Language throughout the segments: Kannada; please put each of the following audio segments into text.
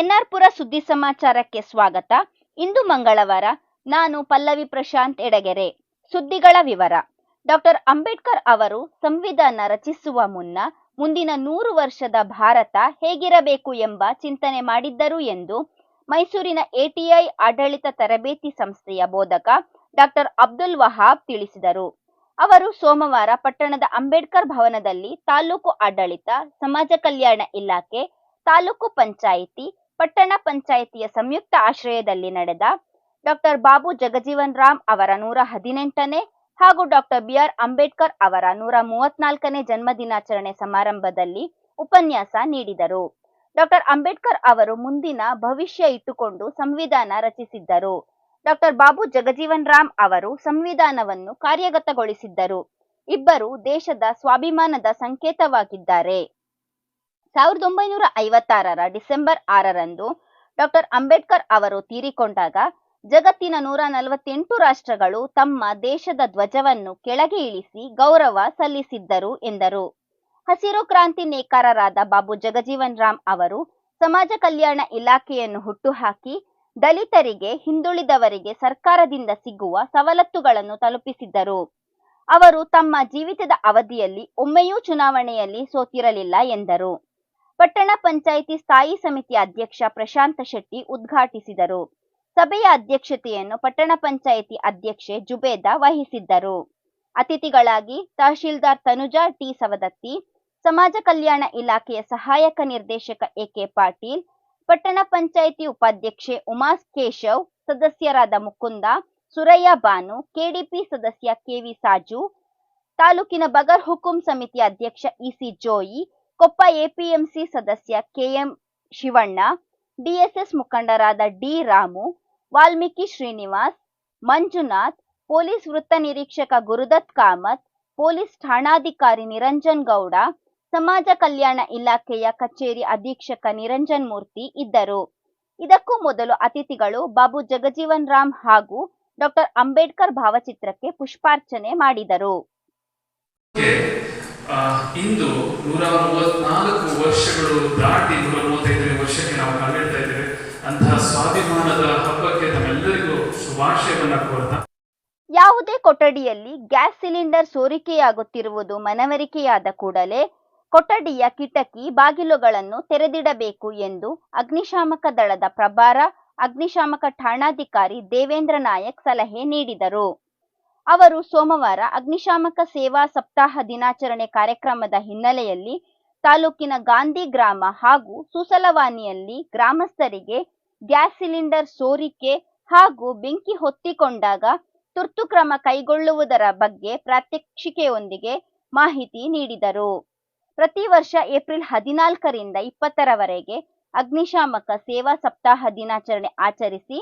ಎನ್ಆರ್ಪುರ ಸುದ್ದಿ ಸಮಾಚಾರಕ್ಕೆ ಸ್ವಾಗತ. ಇಂದು ಮಂಗಳವಾರ. ನಾನು ಪಲ್ಲವಿ ಪ್ರಶಾಂತ್ ಎಡಗೆರೆ. ಸುದ್ದಿಗಳ ವಿವರ. ಡಾಕ್ಟರ್ ಅಂಬೇಡ್ಕರ್ ಅವರು ಸಂವಿಧಾನ ರಚಿಸುವ ಮುನ್ನ ಮುಂದಿನ 100 ವರ್ಷದ ಭಾರತ ಹೇಗಿರಬೇಕು ಎಂಬ ಚಿಂತನೆ ಮಾಡಿದ್ದರು ಎಂದು ಮೈಸೂರಿನ ಎಟಿಐ ಆಡಳಿತ ತರಬೇತಿ ಸಂಸ್ಥೆಯ ಬೋಧಕ ಡಾಕ್ಟರ್ ಅಬ್ದುಲ್ ವಹಾಬ್ ತಿಳಿಸಿದರು. ಅವರು ಸೋಮವಾರ ಪಟ್ಟಣದ ಅಂಬೇಡ್ಕರ್ ಭವನದಲ್ಲಿ ತಾಲೂಕು ಆಡಳಿತ, ಸಮಾಜ ಕಲ್ಯಾಣ ಇಲಾಖೆ, ತಾಲೂಕು ಪಂಚಾಯಿತಿ, ಪಟ್ಟಣ ಪಂಚಾಯಿತಿಯ ಸಂಯುಕ್ತ ಆಶ್ರಯದಲ್ಲಿ ನಡೆದ ಡಾಕ್ಟರ್ ಬಾಬು ಜಗಜೀವನ್ ರಾಮ್ ಅವರ 118ನೇ ಹಾಗೂ ಡಾಕ್ಟರ್ ಬಿಆರ್ ಅಂಬೇಡ್ಕರ್ ಅವರ 134ನೇ ಜನ್ಮದಿನಾಚರಣೆ ಸಮಾರಂಭದಲ್ಲಿ ಉಪನ್ಯಾಸ ನೀಡಿದರು. ಡಾಕ್ಟರ್ ಅಂಬೇಡ್ಕರ್ ಅವರು ಮುಂದಿನ ಭವಿಷ್ಯ ಇಟ್ಟುಕೊಂಡು ಸಂವಿಧಾನ ರಚಿಸಿದ್ದರು. ಡಾಕ್ಟರ್ ಬಾಬು ಜಗಜೀವನ್ ರಾಮ್ ಅವರು ಸಂವಿಧಾನವನ್ನು ಕಾರ್ಯಗತಗೊಳಿಸಿದ್ದರು. ಇಬ್ಬರು ದೇಶದ ಸ್ವಾಭಿಮಾನದ ಸಂಕೇತವಾಗಿದ್ದಾರೆ. 1956ರ ಡಿಸೆಂಬರ್ 6ರಂದು ಡಾಕ್ಟರ್ ಅಂಬೇಡ್ಕರ್ ಅವರು ತೀರಿಕೊಂಡಾಗ ಜಗತ್ತಿನ 148 ರಾಷ್ಟ್ರಗಳು ತಮ್ಮ ದೇಶದ ಧ್ವಜವನ್ನು ಕೆಳಗೆ ಇಳಿಸಿ ಗೌರವ ಸಲ್ಲಿಸಿದ್ದರು ಎಂದರು. ಹಸಿರು ಕ್ರಾಂತಿ ನೇಕಾರರಾದ ಬಾಬು ಜಗಜೀವನ್ ರಾಮ್ ಅವರು ಸಮಾಜ ಕಲ್ಯಾಣ ಇಲಾಖೆಯನ್ನು ಹುಟ್ಟುಹಾಕಿ ದಲಿತರಿಗೆ, ಹಿಂದುಳಿದವರಿಗೆ ಸರ್ಕಾರದಿಂದ ಸಿಗುವ ಸವಲತ್ತುಗಳನ್ನು ತಲುಪಿಸಿದ್ದರು. ಅವರು ತಮ್ಮ ಜೀವಿತದ ಅವಧಿಯಲ್ಲಿ ಒಮ್ಮೆಯೂ ಚುನಾವಣೆಯಲ್ಲಿ ಸೋತಿರಲಿಲ್ಲ ಎಂದರು. ಪಟ್ಟಣ ಪಂಚಾಯಿತಿ ಸ್ಥಾಯಿ ಸಮಿತಿ ಅಧ್ಯಕ್ಷ ಪ್ರಶಾಂತ ಶೆಟ್ಟಿ ಉದ್ಘಾಟಿಸಿದರು. ಸಭೆಯ ಅಧ್ಯಕ್ಷತೆಯನ್ನು ಪಟ್ಟಣ ಪಂಚಾಯಿತಿ ಅಧ್ಯಕ್ಷೆ ಜುಬೇದಾ ವಹಿಸಿದ್ದರು. ಅತಿಥಿಗಳಾಗಿ ತಹಶೀಲ್ದಾರ್ ತನುಜಾ ಟಿ ಸವದತ್ತಿ, ಸಮಾಜ ಕಲ್ಯಾಣ ಇಲಾಖೆಯ ಸಹಾಯಕ ನಿರ್ದೇಶಕ ಎಕೆ ಪಾಟೀಲ್, ಪಟ್ಟಣ ಪಂಚಾಯಿತಿ ಉಪಾಧ್ಯಕ್ಷೆ ಉಮಾ ಕೇಶವ್, ಸದಸ್ಯರಾದ ಮುಕುಂದ, ಸುರಯ್ಯ ಬಾನು, ಕೆಡಿಪಿ ಸದಸ್ಯ ಕೆವಿ ಸಾಜು, ತಾಲೂಕಿನ ಬಗರ್ ಹುಕುಂ ಸಮಿತಿ ಅಧ್ಯಕ್ಷ ಇಸಿ ಜೋಯಿ, ಕೊಪ್ಪ ಎಪಿಎಂಸಿ ಸದಸ್ಯ ಕೆಎಂ ಶಿವಣ್ಣ, ಡಿಎಸ್ಎಸ್ ಮುಖಂಡರಾದ ಡಿ ರಾಮು, ವಾಲ್ಮೀಕಿ ಶ್ರೀನಿವಾಸ್, ಮಂಜುನಾಥ್, ಪೊಲೀಸ್ ವೃತ್ತ ನಿರೀಕ್ಷಕ ಗುರುದತ್ ಕಾಮತ್, ಪೊಲೀಸ್ ಠಾಣಾಧಿಕಾರಿ ನಿರಂಜನ್ ಗೌಡ, ಸಮಾಜ ಕಲ್ಯಾಣ ಇಲಾಖೆಯ ಕಚೇರಿ ಅಧೀಕ್ಷಕ ನಿರಂಜನ್ ಮೂರ್ತಿ ಇದ್ದರು. ಇದಕ್ಕೂ ಮೊದಲು ಅತಿಥಿಗಳು ಬಾಬು ಜಗಜೀವನ್ ರಾಮ್ ಹಾಗೂ ಡಾಕ್ಟರ್ ಅಂಬೇಡ್ಕರ್ ಭಾವಚಿತ್ರಕ್ಕೆ ಪುಷ್ಪಾರ್ಚನೆ ಮಾಡಿದರು. ಇಂದು 134 ವರ್ಷಗಳು ದಾಟಿ 135ನೇ ವರ್ಷಕ್ಕೆ ನಾವು ಕಾಲಿಡ್ತಾ ಇದ್ದೇವೆ. ಅಂತಹ ಸ್ವಾಭಿಮಾನದ ಹಬ್ಬಕ್ಕೆ ತಮ್ಮೆಲ್ಲರಿಗೂ ಶುಭಾಶಯವನ್ನು ಕೋರ್ತಾ, ಯಾವುದೇ ಕೊಠಡಿಯಲ್ಲಿ ಗ್ಯಾಸ್ ಸಿಲಿಂಡರ್ ಸೋರಿಕೆಯಾಗುತ್ತಿರುವುದು ಮನವರಿಕೆಯಾದ ಕೂಡಲೇ ಕೊಠಡಿಯ ಕಿಟಕಿ, ಬಾಗಿಲುಗಳನ್ನು ತೆರೆದಿಡಬೇಕು ಎಂದು ಅಗ್ನಿಶಾಮಕ ದಳದ ಪ್ರಭಾರ ಅಗ್ನಿಶಾಮಕ ಠಾಣಾಧಿಕಾರಿ ದೇವೇಂದ್ರ ನಾಯಕ್ ಸಲಹೆ ನೀಡಿದರು. ಅವರು ಸೋಮವಾರ ಅಗ್ನಿಶಾಮಕ ಸೇವಾ ಸಪ್ತಾಹ ದಿನಾಚರಣೆ ಕಾರ್ಯಕ್ರಮದ ಹಿನ್ನೆಲೆಯಲ್ಲಿ ತಾಲೂಕಿನ ಗಾಂಧಿ ಗ್ರಾಮ ಹಾಗೂ ಸುಸಲವಾನಿಯಲ್ಲಿ ಗ್ರಾಮಸ್ಥರಿಗೆ ಗ್ಯಾಸ್ ಸಿಲಿಂಡರ್ ಸೋರಿಕೆ ಹಾಗೂ ಬೆಂಕಿ ಹೊತ್ತಿಕೊಂಡಾಗ ತುರ್ತು ಕ್ರಮ ಕೈಗೊಳ್ಳುವುದರ ಬಗ್ಗೆ ಪ್ರಾತ್ಯಕ್ಷಿಕೆಯೊಂದಿಗೆ ಮಾಹಿತಿ ನೀಡಿದರು. ಪ್ರತಿ ವರ್ಷ ಏಪ್ರಿಲ್ 14ರಿಂದ 20ರವರೆಗೆ ಅಗ್ನಿಶಾಮಕ ಸೇವಾ ಸಪ್ತಾಹ ದಿನಾಚರಣೆ ಆಚರಿಸಿ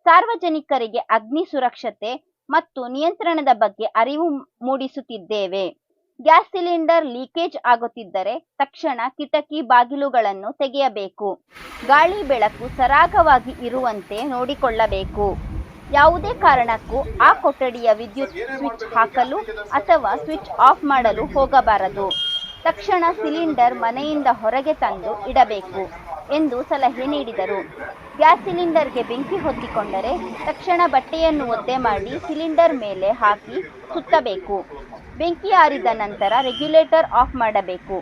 ಸಾರ್ವಜನಿಕರಿಗೆ ಅಗ್ನಿ ಸುರಕ್ಷತೆ ಮತ್ತು ನಿಯಂತ್ರಣದ ಬಗ್ಗೆ ಅರಿವು ಮೂಡಿಸುತ್ತಿದ್ದೇವೆ. ಗ್ಯಾಸ್ ಸಿಲಿಂಡರ್ ಲೀಕೇಜ್ ಆಗುತ್ತಿದ್ದರೆ ತಕ್ಷಣ ಕಿಟಕಿ, ಬಾಗಿಲುಗಳನ್ನು ತೆಗೆಯಬೇಕು. ಗಾಳಿ ಬೆಳಕು ಸರಾಗವಾಗಿ ಇರುವಂತೆ ನೋಡಿಕೊಳ್ಳಬೇಕು. ಯಾವುದೇ ಕಾರಣಕ್ಕೂ ಆ ಕೊಠಡಿಯ ವಿದ್ಯುತ್ ಸ್ವಿಚ್ ಹಾಕಲು ಅಥವಾ ಸ್ವಿಚ್ ಆಫ್ ಮಾಡಲು ಹೋಗಬಾರದು. ತಕ್ಷಣ ಸಿಲಿಂಡರ್ ಮನೆಯಿಂದ ಹೊರಗೆ ತಂದು ಇಡಬೇಕು ಎಂದು ಸಲಹೆ ನೀಡಿದರು. ಗ್ಯಾಸ್ ಸಿಲಿಂಡರ್ಗೆ ಬೆಂಕಿ ಹೊತ್ತಿಕೊಂಡರೆ ತಕ್ಷಣ ಬಟ್ಟೆಯನ್ನು ಒದ್ದೆ ಮಾಡಿ ಸಿಲಿಂಡರ್ ಮೇಲೆ ಹಾಕಿ ಸುತ್ತಬೇಕು. ಬೆಂಕಿ ಆರಿದ ನಂತರ ರೆಗ್ಯುಲೇಟರ್ ಆಫ್ ಮಾಡಬೇಕು.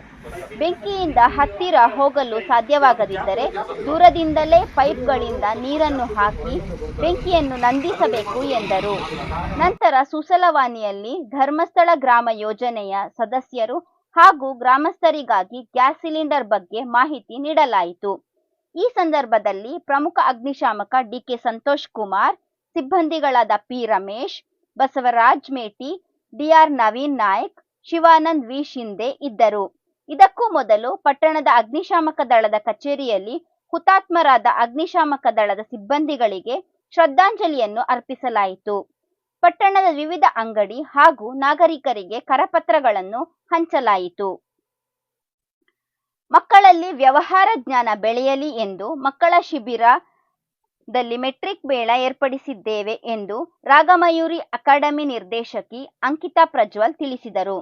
ಬೆಂಕಿಯಿಂದ ಹತ್ತಿರ ಹೋಗಲು ಸಾಧ್ಯವಾಗದಿದ್ದರೆ ದೂರದಿಂದಲೇ ಪೈಪ್ಗಳಿಂದ ನೀರನ್ನು ಹಾಕಿ ಬೆಂಕಿಯನ್ನು ನಂದಿಸಬೇಕು ಎಂದರು. ನಂತರ ಸುಸಲವಾನಿಯಲ್ಲಿ ಧರ್ಮಸ್ಥಳ ಗ್ರಾಮ ಯೋಜನೆಯ ಸದಸ್ಯರು ಹಾಗೂ ಗ್ರಾಮಸ್ಥರಿಗಾಗಿ ಗ್ಯಾಸ್ ಸಿಲಿಂಡರ್ ಬಗ್ಗೆ ಮಾಹಿತಿ ನೀಡಲಾಯಿತು. ಈ ಸಂದರ್ಭದಲ್ಲಿ ಪ್ರಮುಖ ಅಗ್ನಿಶಾಮಕ ಡಿಕೆ ಸಂತೋಷ್ ಕುಮಾರ್, ಸಿಬ್ಬಂದಿಗಳಾದ ಪಿ ರಮೇಶ್, ಬಸವರಾಜ್ ಮೇಟಿ, ಡಿಆರ್ ನವೀನ್ ನಾಯ್ಕ್, ಶಿವಾನಂದ್ ವಿ ಶಿಂದೆ ಇದ್ದರು. ಇದಕ್ಕೂ ಮೊದಲು ಪಟ್ಟಣದ ಅಗ್ನಿಶಾಮಕ ದಳದ ಕಚೇರಿಯಲ್ಲಿ ಹುತಾತ್ಮರಾದ ಅಗ್ನಿಶಾಮಕ ದಳದ ಸಿಬ್ಬಂದಿಗಳಿಗೆ ಶ್ರದ್ಧಾಂಜಲಿಯನ್ನು ಅರ್ಪಿಸಲಾಯಿತು. ಪಟ್ಟಣದ ವಿವಿಧ ಅಂಗಡಿ ಹಾಗೂ ನಾಗರಿಕರಿಗೆ ಕರಪತ್ರಗಳನ್ನು ಹಂಚಲಾಯಿತು. ಮಕ್ಕಳಲ್ಲಿ ವ್ಯವಹಾರ ಜ್ಞಾನ ಬೆಳೆಯಲಿ ಎಂದು ಮಕ್ಕಳ ಶಿಬಿರದಲ್ಲಿ ಮೆಟ್ರಿಕ್ ಮೇಳ ಏರ್ಪಡಿಸಿದ್ದೇವೆ ಎಂದು ರಾಗಮಯೂರಿ ಅಕಾಡೆಮಿ ನಿರ್ದೇಶಕಿ ಅಂಕಿತಾ ಪ್ರಜ್ವಲ್ ತಿಳಿಸಿದರು.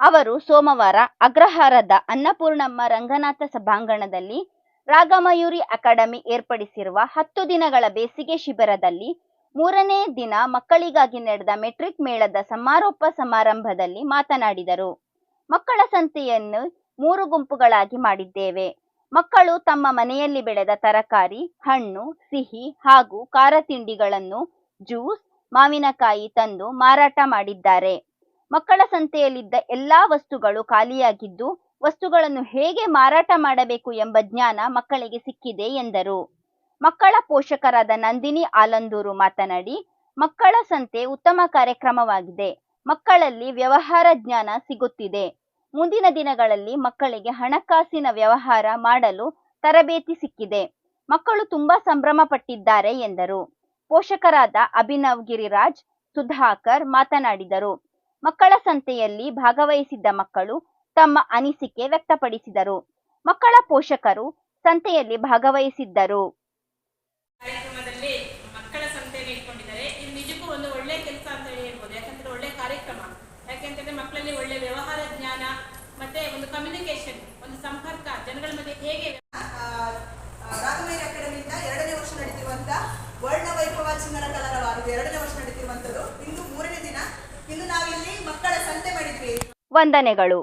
ಅವರು ಸೋಮವಾರ ಅಗ್ರಹಾರದ ಅನ್ನಪೂರ್ಣಮ್ಮ ರಂಗನಾಥ ಸಭಾಂಗಣದಲ್ಲಿ ರಾಗಮಯೂರಿ ಅಕಾಡೆಮಿ ಏರ್ಪಡಿಸಿರುವ 10 ದಿನಗಳ ಬೇಸಿಗೆ ಶಿಬಿರದಲ್ಲಿ 3ನೇ ದಿನ ಮಕ್ಕಳಿಗಾಗಿ ನಡೆದ ಮೆಟ್ರಿಕ್ ಮೇಳದ ಸಮಾರೋಪ ಸಮಾರಂಭದಲ್ಲಿ ಮಾತನಾಡಿದರು. ಮಕ್ಕಳ ಸಂತೆಯನ್ನು 3 ಗುಂಪುಗಳಾಗಿ ಮಾಡಿದ್ದೇವೆ. ಮಕ್ಕಳು ತಮ್ಮ ಮನೆಯಲ್ಲಿ ಬೆಳೆದ ತರಕಾರಿ, ಹಣ್ಣು, ಸಿಹಿ ಹಾಗೂ ಖಾರ ತಿಂಡಿಗಳನ್ನು, ಜ್ಯೂಸ್, ಮಾವಿನಕಾಯಿ ತಂದು ಮಾರಾಟ ಮಾಡಿದ್ದಾರೆ. ಮಕ್ಕಳ ಸಂತೆಯಲ್ಲಿದ್ದ ಎಲ್ಲಾ ವಸ್ತುಗಳು ಖಾಲಿಯಾಗಿದ್ದು, ವಸ್ತುಗಳನ್ನು ಹೇಗೆ ಮಾರಾಟ ಮಾಡಬೇಕು ಎಂಬ ಜ್ಞಾನ ಮಕ್ಕಳಿಗೆ ಸಿಕ್ಕಿದೆ ಎಂದರು. ಮಕ್ಕಳ ಪೋಷಕರಾದ ನಂದಿನಿ ಆಲಂದೂರು ಮಾತನಾಡಿ, ಮಕ್ಕಳ ಸಂತೆ ಉತ್ತಮ ಕಾರ್ಯಕ್ರಮವಾಗಿದೆ. ಮಕ್ಕಳಲ್ಲಿ ವ್ಯವಹಾರ ಜ್ಞಾನ ಸಿಗುತ್ತಿದೆ. ಮುಂದಿನ ದಿನಗಳಲ್ಲಿ ಮಕ್ಕಳಿಗೆ ಹಣಕಾಸಿನ ವ್ಯವಹಾರ ಮಾಡಲು ತರಬೇತಿ ಸಿಕ್ಕಿದೆ. ಮಕ್ಕಳು ತುಂಬಾ ಸಂಭ್ರಮ ಪಟ್ಟಿದ್ದಾರೆ ಎಂದರು. ಪೋಷಕರಾದ ಅಭಿನವ್ ಗಿರಿರಾಜ್, ಸುಧಾಕರ್ ಮಾತನಾಡಿದರು. ಮಕ್ಕಳ ಸಂತೆಯಲ್ಲಿ ಭಾಗವಹಿಸಿದ್ದ ಮಕ್ಕಳು ತಮ್ಮ ಅನಿಸಿಕೆ ವ್ಯಕ್ತಪಡಿಸಿದರು. ಮಕ್ಕಳ ಪೋಷಕರು ಸಂತೆಯಲ್ಲಿ ಭಾಗವಹಿಸಿದ್ದರು. ಕಾರ್ಯಕ್ರಮದಲ್ಲಿ ಮಕ್ಕಳ ಸಂತೆಯನ್ನು ಇಟ್ಕೊಂಡಿದ್ದಾರೆ. ಇದು ನಿಜಕ್ಕೂ ಒಂದು ಒಳ್ಳೆ ಕೆಲಸ ಅಂತ ಹೇಳ್ಬೋದು. ಯಾಕಂದ್ರೆ ಒಳ್ಳೆ ಕಾರ್ಯಕ್ರಮ. ಯಾಕೆಂತಂದ್ರೆ ಮಕ್ಕಳಲ್ಲಿ ಒಳ್ಳೆ ವ್ಯವಹಾರ ಜ್ಞಾನ ಮತ್ತೆ ಒಂದು ಕಮ್ಯುನಿಕೇಶನ್, ಒಂದು ಸಂಪರ್ಕ ಜನಗಳ ಮಧ್ಯೆ ಹೇಗೆ. ರಾಗಮಯೂರಿ ಅಕಾಡೆಮಿಯಿಂದ 2ನೇ ವರ್ಷ ನಡೀತಿರುವಂತಹ ವರ್ಣ ವೈಭವ ಚಿನ್ನರ ಕಲರವಾರು 2ನೇ ವರ್ಷ ನಡೀತಿರುವಂತದ್ದು. ಇಂದು 3ನೇ ದಿನ. ಇಂದು ನಾವಿಲ್ಲಿ ಮಕ್ಕಳ ಸಂತೆ ಮಾಡಿದ್ವಿ. ವಂದನೆಗಳು.